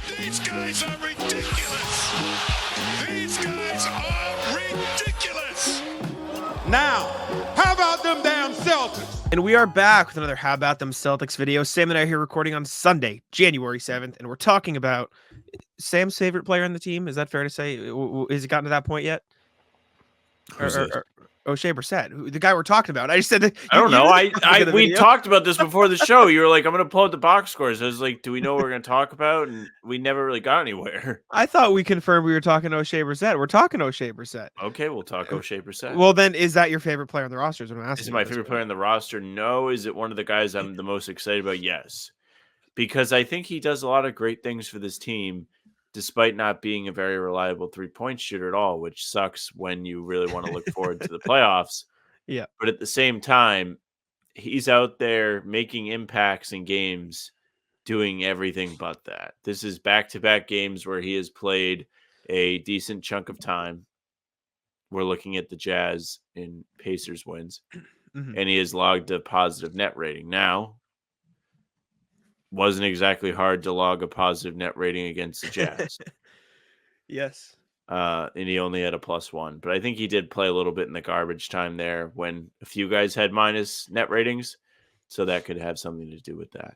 These guys are ridiculous. These guys are ridiculous. Now, how about them damn Celtics? And we are back with another How About Them Celtics video. Sam and I are here recording on Sunday, January 7th, and we're talking about Sam's favorite player on the team. Is that fair to say? Has it gotten to that point yet? Or Oshae Brissett, the guy we're talking about. I just said that. I don't know. We talked about this before the show. You were like, I'm going to pull up the box scores. I was like, do we know what we're going to talk about? And we never really got anywhere. I thought we confirmed we were talking Oshae Brissett. We're talking Oshae Brissett. Okay, we'll talk Oshae Brissett. Well, then, is that your favorite player on the roster? Is what I'm asking. Is it my favorite player on the roster? No. Is it one of the guys I'm the most excited about? Yes. Because I think he does a lot of great things for this team, despite not being a very reliable three-point shooter at all, which sucks when you really want to look forward to the playoffs. Yeah. But at the same time, he's out there making impacts in games, doing everything but that. This is back-to-back games where he has played a decent chunk of time. We're looking at the Jazz in Pacers wins, and he has logged a positive net rating. Now, wasn't exactly hard to log a positive net rating against the Jazz. Yes. And he only had a +1. But I think he did play a little bit in the garbage time there when a few guys had minus net ratings. So that could have something to do with that.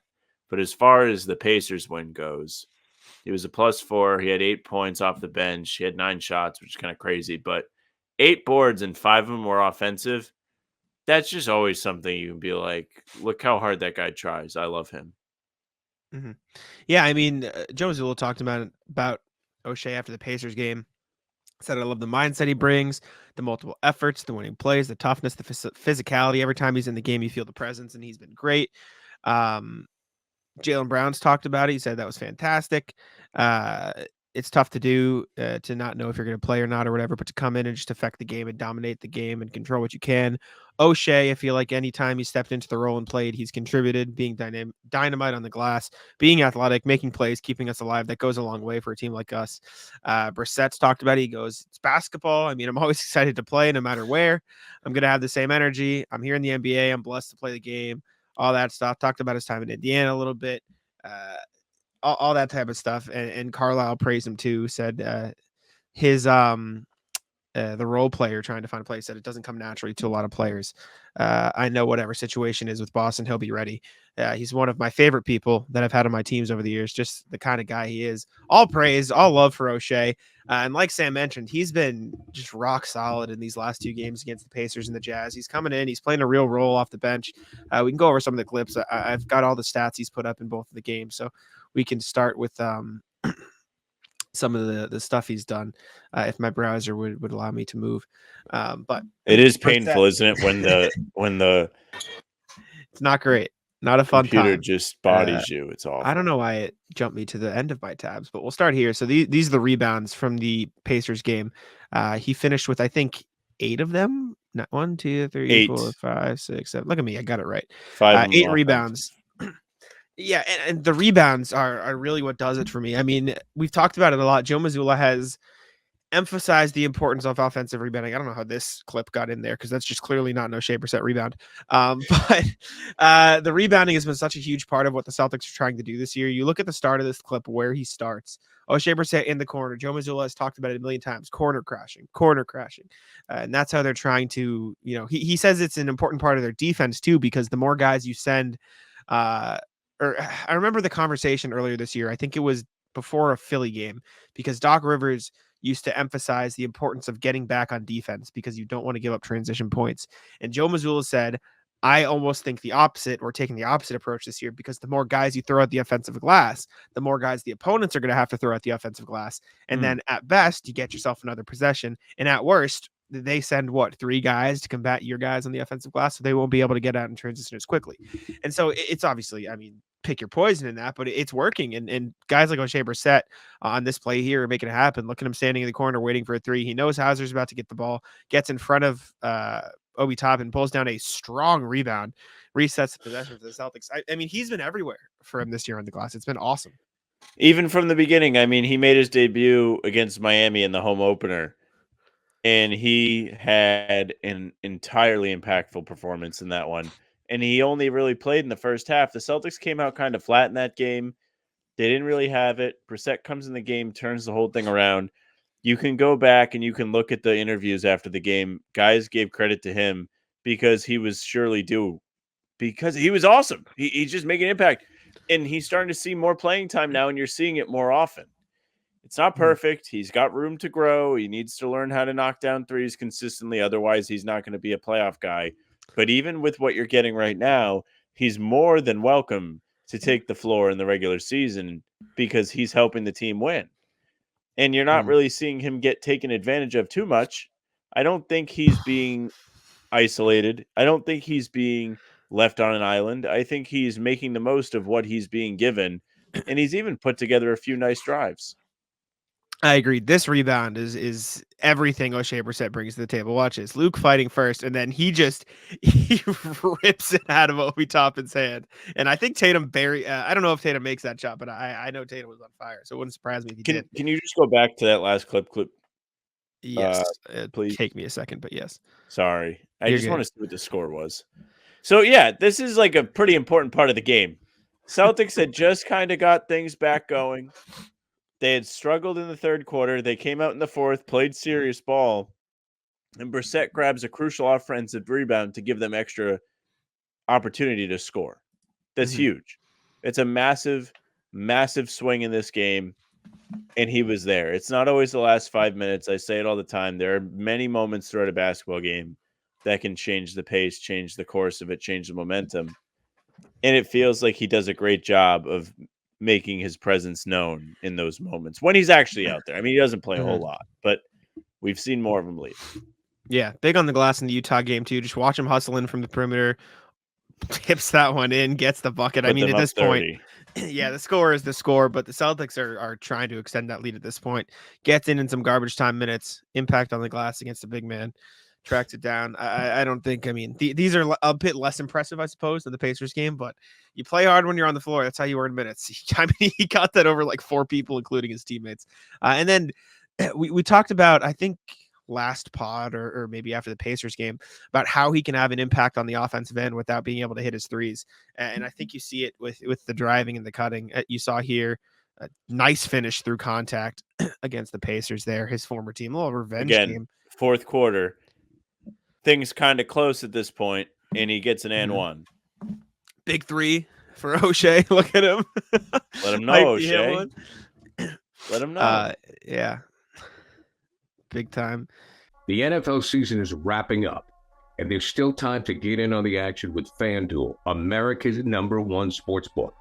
But as far as the Pacers win goes, he was a +4. He had 8 points off the bench. He had 9 shots, which is kind of crazy. But 8 boards and 5 of them were offensive. That's just always something you can be like, look how hard that guy tries. I love him. Mm-hmm. Yeah, I mean, Joe Mazzulla talked about Oshae after the Pacers game. Said I love the mindset he brings, the multiple efforts, the winning plays, the toughness, the physicality. Every time he's in the game, you feel the presence, and he's been great. Jaylen Brown's talked about it. He said that was fantastic. It's tough to do, to not know if you're going to play or not or whatever, but to come in and just affect the game and dominate the game and control what you can. Oshae, I feel like anytime he stepped into the role and played, he's contributed, being dynamite on the glass, being athletic, making plays, keeping us alive. That goes a long way for a team like us. Brissett's talked about it. He goes, it's basketball. I mean, I'm always excited to play no matter where. I'm going to have the same energy. I'm here in the NBA. I'm blessed to play the game. All that stuff. Talked about his time in Indiana a little bit. All that type of stuff. And Carlisle praised him too, said his the role player trying to find a play said it doesn't come naturally to a lot of players. I know whatever situation is with Boston, he'll be ready. He's one of my favorite people that I've had on my teams over the years, just the kind of guy he is. All praise, all love for Oshae. And like Sam mentioned, he's been just rock solid in these last 2 games against the Pacers and the Jazz. He's coming in. He's playing a real role off the bench. We can go over some of the clips. I've got all the stats he's put up in both of the games. So we can start with some of the stuff he's done, if my browser would allow me to move. But it is painful, isn't it? When the it's not great. Not a fun computer time. Just bodies you. It's awful. I don't know why it jumped me to the end of my tabs, but we'll start here. So these are the rebounds from the Pacers game. He finished with, I think, 8 of them. Not 1, 2, 3, 8. 4, 5, 6, 7. Look at me. I got it right. 5 8 rebounds. Yeah, and the rebounds are really what does it for me. I mean, we've talked about it a lot. Joe Mazzulla has emphasized the importance of offensive rebounding. I don't know how this clip got in there because that's just clearly not an Oshae Brissett rebound. But the rebounding has been such a huge part of what the Celtics are trying to do this year. You look at the start of this clip where he starts. Oshae Brissett in the corner. Joe Mazzulla has talked about it a million times. Corner crashing. And that's how they're trying to, he says it's an important part of their defense too, because the more guys you send, I remember the conversation earlier this year. I think it was before a Philly game, because Doc Rivers used to emphasize the importance of getting back on defense because you don't want to give up transition points. And Joe Mazzulla said, I almost think the opposite. We're taking the opposite approach this year because the more guys you throw at the offensive glass, the more guys the opponents are going to have to throw at the offensive glass. And then at best, you get yourself another possession. And at worst, they send 3 guys to combat your guys on the offensive glass, so they won't be able to get out and transition as quickly. And so it's obviously, I mean, pick your poison in that, but it's working. And guys like Oshae Brissett on this play here are making it happen. Look at him standing in the corner waiting for a 3. He knows Hauser's about to get the ball, gets in front of Obi Toppin, pulls down a strong rebound, resets the possession for the Celtics. I mean, he's been everywhere for him this year on the glass. It's been awesome. Even from the beginning. I mean, he made his debut against Miami in the home opener, and he had an entirely impactful performance in that one. And he only really played in the first half. The Celtics came out kind of flat in that game. They didn't really have it. Brissett comes in the game, turns the whole thing around. You can go back and you can look at the interviews after the game. Guys gave credit to him because he was surely due, because he was awesome. He's just making an impact. And he's starting to see more playing time now, and you're seeing it more often. It's not perfect. He's got room to grow. He needs to learn how to knock down threes consistently. Otherwise, he's not going to be a playoff guy. But even with what you're getting right now, he's more than welcome to take the floor in the regular season because he's helping the team win. And you're not really seeing him get taken advantage of too much. I don't think he's being isolated. I don't think he's being left on an island. I think he's making the most of what he's being given. And he's even put together a few nice drives. I agree. This rebound is everything Oshae Brissett brings to the table. Watch this. Luke fighting first, and then he rips it out of Obi Toppin's hand. And I think Tatum I don't know if Tatum makes that shot, but I know Tatum was on fire, so it wouldn't surprise me if he did. Can you just go back to that last clip? Yes, please. Take me a second, but yes. Sorry. I just want to see what the score was. So, yeah, this is like a pretty important part of the game. Celtics had just kind of got things back going. They had struggled in the third quarter. They came out in the fourth, played serious ball, and Brissett grabs a crucial offensive rebound to give them extra opportunity to score. That's huge. It's a massive, massive swing in this game, and he was there. It's not always the last 5 minutes. I say it all the time. There are many moments throughout a basketball game that can change the pace, change the course of it, change the momentum. And it feels like he does a great job of making his presence known in those moments when he's actually out there. I mean, he doesn't play a whole lot, but we've seen more of him leave. Yeah, big on the glass in the Utah game too. Just watch him hustle in from the perimeter, tips that one in, gets the bucket. I mean, at this 30. point, yeah, the score is the score, but the Celtics are trying to extend that lead at this point. Gets in some garbage time minutes, impact on the glass against a big man, tracks it down. I don't think, I mean, these are a bit less impressive, I suppose, than the Pacers game, but you play hard when you're on the floor. That's how you earn minutes. I mean, he got that over like 4 people, including his teammates. And then we talked about, I think, last pod or maybe after the Pacers game about how he can have an impact on the offensive end without being able to hit his threes. And I think you see it with the driving and the cutting. You saw here a nice finish through contact against the Pacers there, his former team, a little revenge game. Fourth quarter, things kind of close at this point, and he gets an and one. Big three for Oshae. Look at him. Let him know, Oshae. Let him know. Yeah. Big time. The NFL season is wrapping up, and there's still time to get in on the action with FanDuel, America's #1 sportsbook.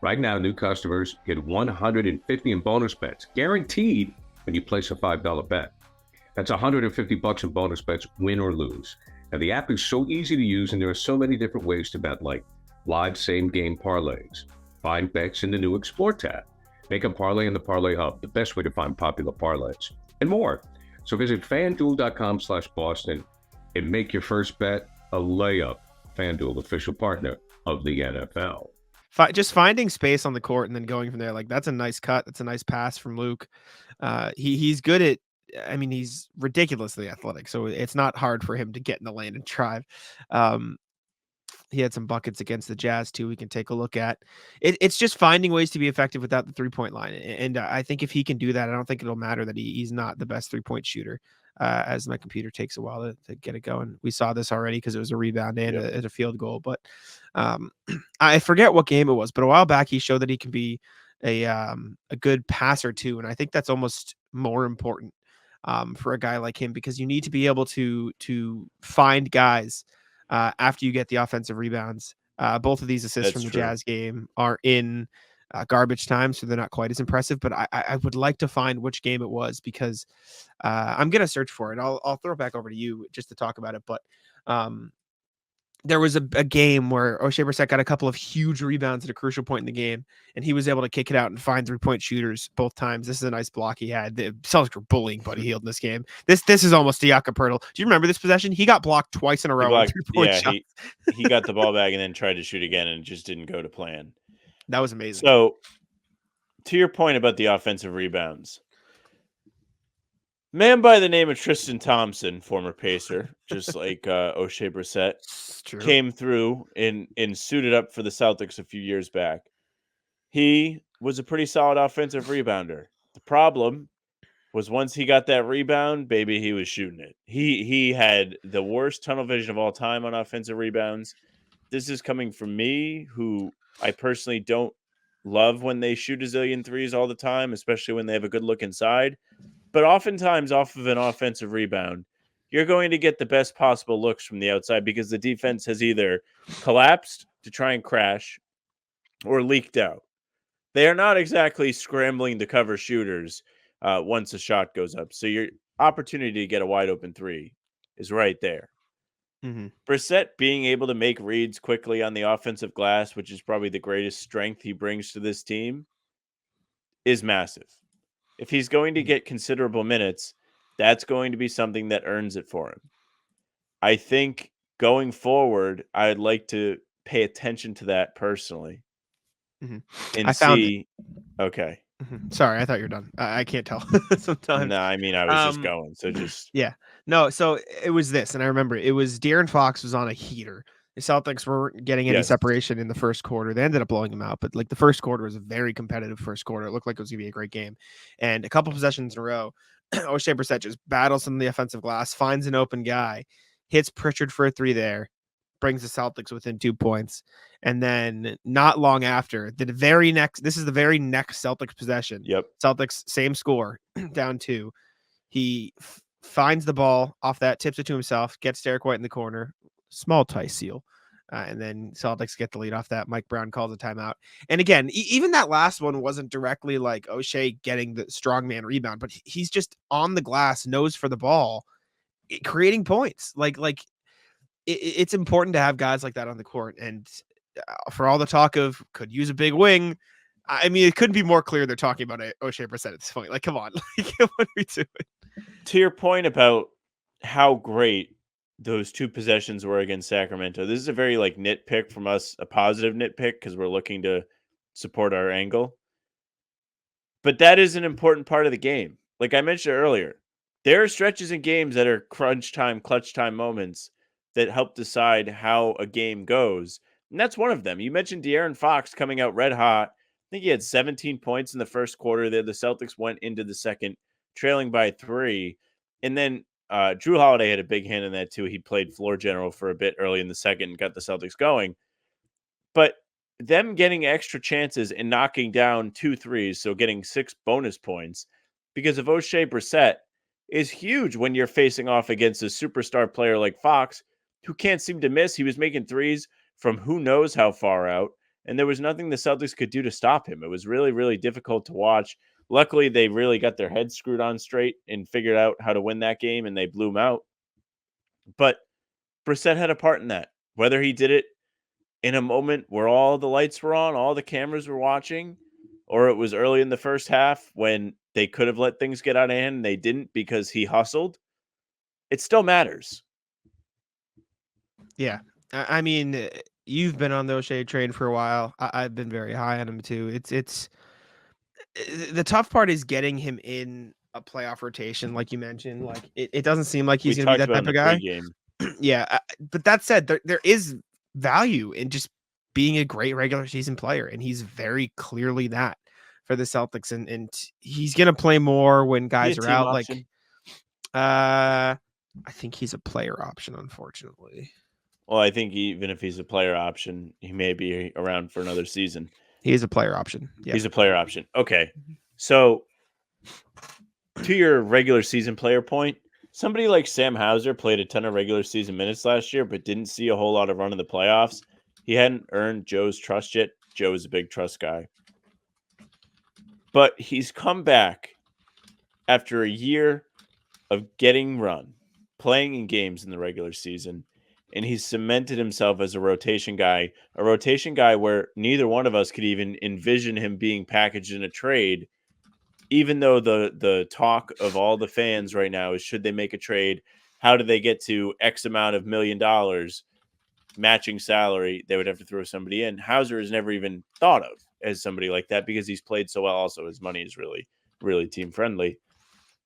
Right now, new customers get $150 in bonus bets, guaranteed when you place a $5 bet. That's $150 in bonus bets, win or lose. Now, the app is so easy to use, and there are so many different ways to bet, like live same-game parlays, find bets in the new Explore tab, make a parlay in the Parlay Hub, the best way to find popular parlays, and more. So visit FanDuel.com/Boston and make your first bet a layup. FanDuel, official partner of the NFL. Just finding space on the court and then going from there. Like, that's a nice cut. That's a nice pass from Luke. He's good at, I mean, he's ridiculously athletic, so it's not hard for him to get in the lane and drive. He had some buckets against the Jazz too. We can take a look at. It's just finding ways to be effective without the 3-point line. And I think if he can do that, I don't think it'll matter that he's not the best 3-point shooter, as my computer takes a while to get it going. We saw this already because it was a rebound and a field goal. But I forget what game it was, but a while back he showed that he can be a good passer too. And I think that's almost more important for a guy like him, because you need to be able to find guys after you get the offensive rebounds. Both of these assists from the Jazz game are in garbage time, so they're not quite as impressive, but I would like to find which game it was, because I'm going to search for it. I'll throw it back over to you just to talk about it. But there was a game where Oshae Brissett got a couple of huge rebounds at a crucial point in the game, and he was able to kick it out and find 3-point shooters both times. This is a nice block he had. The Celtics were bullying Buddy Hield in this game. This is almost a Jakob Poeltl. Do you remember this possession? He got blocked twice in a row. He got the ball back and then tried to shoot again, and it just didn't go to plan. That was amazing. So, to your point about the offensive rebounds, man by the name of Tristan Thompson, former Pacer, just like Oshae Brissett, came through and suited up for the Celtics a few years back. He was a pretty solid offensive rebounder. The problem was once he got that rebound, baby, he was shooting it. He had the worst tunnel vision of all time on offensive rebounds. This is coming from me, who I personally don't love when they shoot a zillion threes all the time, especially when they have a good look inside. But oftentimes, off of an offensive rebound, you're going to get the best possible looks from the outside because the defense has either collapsed to try and crash or leaked out. They are not exactly scrambling to cover shooters once a shot goes up. So your opportunity to get a wide open three is right there. Mm-hmm. Brissett being able to make reads quickly on the offensive glass, which is probably the greatest strength he brings to this team, is massive. If he's going to get considerable minutes, that's going to be something that earns it for him. I think going forward, I'd like to pay attention to that personally and I found it. Okay. Sorry, I thought you were done. I can't tell sometimes. No, I mean, I was just going. So just. Yeah. No, so it was this, and I remember it was De'Aaron Fox was on a heater. The Celtics weren't getting any separation in the first quarter. They ended up blowing him out, but like the first quarter was a very competitive first quarter. It looked like it was going to be a great game. And a couple possessions in a row, Oshae Brissett just battles some of the offensive glass, finds an open guy, hits Pritchard for a three there, brings the Celtics within 2 points. And then not long after, this is the very next Celtics possession. Yep. Celtics, same score, down 2. He finds the ball off that, tips it to himself, gets Derek White in the corner, small tie seal. And then Celtics get the lead off that. Mike Brown calls a timeout. And again, even that last one wasn't directly like Oshae getting the strongman rebound, but he's just on the glass, nose for the ball, creating points. It's important to have guys like that on the court. And for all the talk of could use a big wing, I mean, it couldn't be more clear they're talking about Oshae Brissett at this point. Like, come on. What are we doing? To your point about how great those 2 possessions were against Sacramento, this is a very nitpick from us, a positive nitpick because we're looking to support our angle. But that is an important part of the game. Like I mentioned earlier, there are stretches in games that are crunch time, clutch time moments that help decide how a game goes. And that's one of them. You mentioned De'Aaron Fox coming out red hot. I think he had 17 points in the first quarter there. The Celtics went into the second trailing by 3. And then Drew Holiday had a big hand in that too. He played floor general for a bit early in the second and got the Celtics going. But them getting extra chances and knocking down 2 threes, so getting 6 bonus points because of Oshae Brissett is huge when you're facing off against a superstar player like Fox who can't seem to miss. He was making threes from who knows how far out, and there was nothing the Celtics could do to stop him. It was really, really difficult to watch. Luckily, they really got their heads screwed on straight and figured out how to win that game, and they blew him out. But Brissett had a part in that. Whether he did it in a moment where all the lights were on, all the cameras were watching, or it was early in the first half when they could have let things get out of hand and they didn't because he hustled, it still matters. Yeah. I mean, you've been on the Oshae train for a while. I've been very high on him too. It's the tough part is getting him in a playoff rotation, like you mentioned. Like it doesn't seem like he's going to be that type of guy. Yeah, but that said, there is value in just being a great regular season player, and he's very clearly that for the Celtics. And he's going to play more when guys are out. Option? I think he's a player option, unfortunately. Well, I think even if he's a player option, he may be around for another season. He is a player option. Yeah. He's a player option. Okay. So to your regular season player point, somebody like Sam Hauser played a ton of regular season minutes last year, but didn't see a whole lot of run in the playoffs. He hadn't earned Joe's trust yet. Joe is a big trust guy. But he's come back after a year of getting run, playing in games in the regular season, and he's cemented himself as a rotation guy where neither one of us could even envision him being packaged in a trade, even though the talk of all the fans right now is, should they make a trade? How do they get to X amount of $1 million matching salary? They would have to throw somebody in. Hauser is never even thought of as somebody like that because he's played so well. Also, his money is really, really team friendly.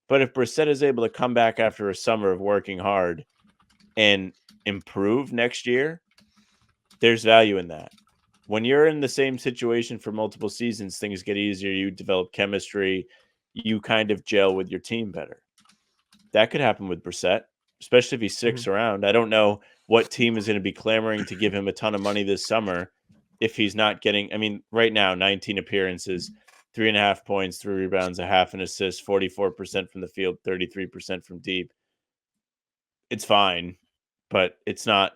But if Brissett is able to come back after a summer of working hard and improve next year, there's value in that. when you're in the same situation for multiple seasons, things get easier. You develop chemistry. You kind of gel with your team better. That could happen with Brissett, especially if he sticks around. I don't know what team is going to be clamoring to give him a ton of money this summer if he's not getting. I mean, right now, 19 appearances, 3.5 points, 3 rebounds, a half an assist, 44% from the field, 33% from deep. It's fine, but it's not.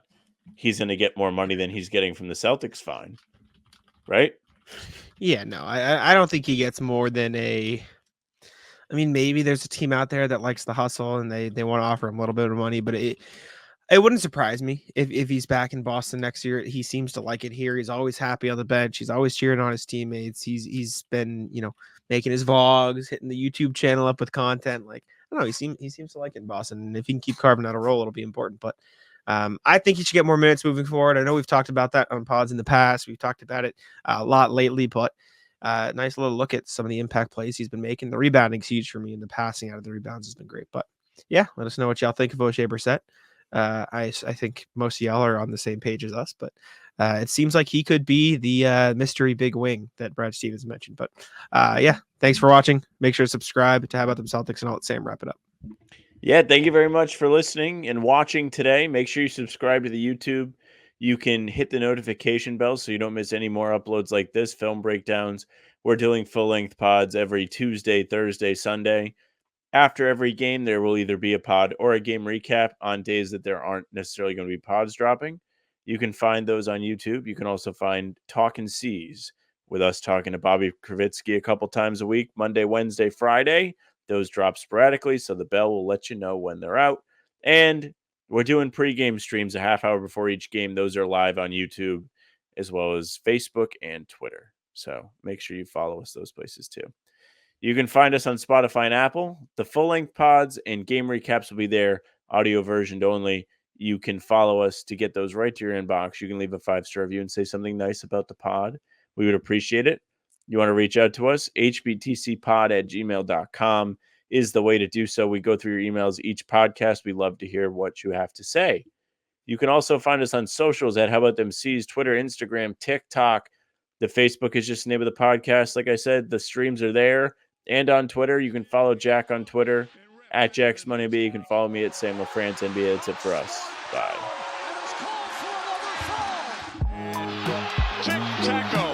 He's going to get more money than he's getting from the Celtics. Fine, right? Yeah, no, I don't think he gets more than a. I mean, maybe there's a team out there that likes the hustle and they want to offer him a little bit of money, but it wouldn't surprise me if he's back in Boston next year. He seems to like it here. He's always happy on the bench. He's always cheering on his teammates. He's been, making his vlogs, hitting the YouTube channel up with content. Like, I don't know, he seems to like it in Boston. And if he can keep carving out a role, it'll be important. But I think he should get more minutes moving forward. I know we've talked about that on pods in the past. We've talked about it a lot lately, but nice little look at some of the impact plays he's been making. The rebounding's huge for me, and the passing out of the rebounds has been great. But yeah, let us know what y'all think of Oshae Brissett. I think most of y'all are on the same page as us, but it seems like he could be the mystery big wing that Brad Stevens mentioned. But yeah, thanks for watching. Make sure to subscribe to How About Them Celtics, and I'll let Sam wrap it up. Yeah, thank you very much for listening and watching today. Make sure you subscribe to the YouTube. You can hit the notification bell so you don't miss any more uploads like this, film breakdowns. We're doing full-length pods every Tuesday, Thursday, Sunday. After every game, there will either be a pod or a game recap on days that there aren't necessarily going to be pods dropping. You can find those on YouTube. You can also find Talkin' C's with us talking to Bobby Kravitsky a couple times a week, Monday, Wednesday, Friday. Those drop sporadically, so the bell will let you know when they're out. And we're doing pregame streams a half hour before each game. Those are live on YouTube as well as Facebook and Twitter. So make sure you follow us those places too. You can find us on Spotify and Apple. The full-length pods and game recaps will be there, audio version only. You can follow us to get those right to your inbox. You can leave a 5-star review and say something nice about the pod. We would appreciate it. You want to reach out to us, hbtcpod@gmail.com is the way to do so. We go through your emails each podcast. We love to hear what you have to say. You can also find us on socials at How About Them C's, Twitter, Instagram, TikTok. The Facebook is just the name of the podcast. Like I said, the streams are there. And on Twitter, you can follow Jack on Twitter at JacksMoneyNBA. You can follow me at Samuel France NBA. That's it for us. Bye. Tic-tac-toe.